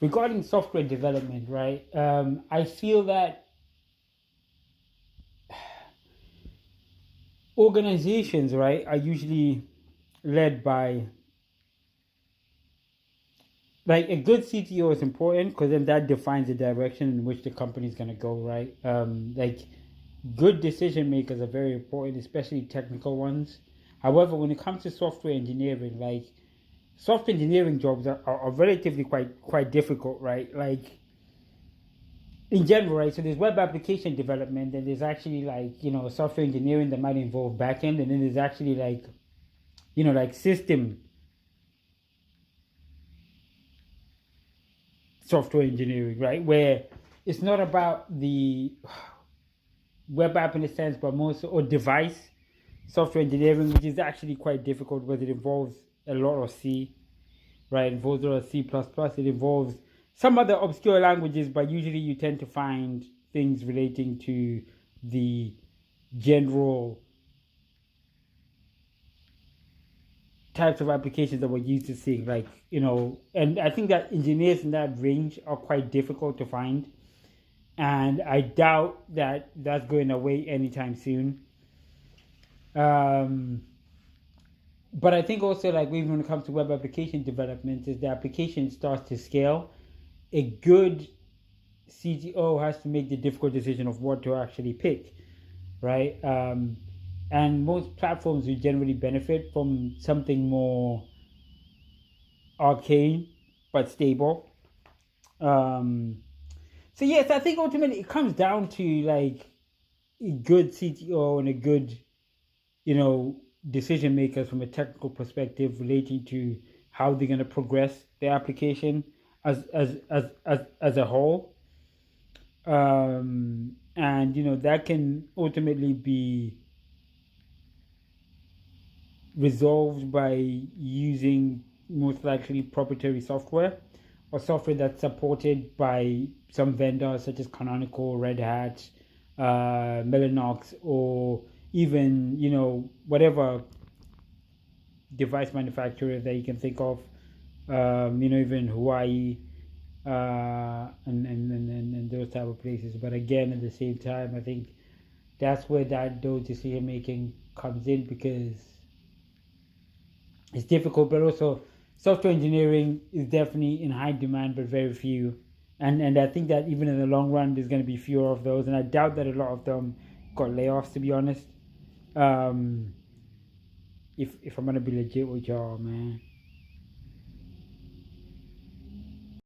regarding software development, right? I feel that organizations, right, are usually led by, like, a good CTO is important because then that defines the direction in which the company is going to go, right? Like, good decision makers are very important, especially technical ones. However, when it comes to software engineering, like, software engineering jobs are relatively quite difficult, right? Like, in general, right? So there's web application development, and there's actually, like, software engineering that might involve backend, and then there's actually, like, like system software engineering, right? Where it's not about the web app in a sense, but more so, or device software engineering, which is actually quite difficult because it involves a lot of C, right? It involves a lot of C++. It involves some other obscure languages, but usually you tend to find things relating to the general types of applications that we're used to seeing, like, and I think that engineers in that range are quite difficult to find, and I doubt that that's going away anytime soon. But I think also, like, even when it comes to web application development, as the application starts to scale, a good CTO has to make the difficult decision of what to actually pick, right? And most platforms will generally benefit from something more arcane but stable. So yes, I think ultimately it comes down to, like, a good CTO and a good, decision makers from a technical perspective relating to how they're going to progress the application as a whole. And that can ultimately be resolved by using most likely proprietary software, or software that's supported by some vendors such as Canonical, Red Hat, Mellanox, or even whatever device manufacturer that you can think of, even Hawaii, and those type of places. But again, at the same time, I think that's where those decision making comes in, because it's difficult, but also software engineering is definitely in high demand, but very few. And I think that even in the long run, there's going to be fewer of those, and I doubt that a lot of them got layoffs, to be honest. If I'm going to be legit with y'all, man.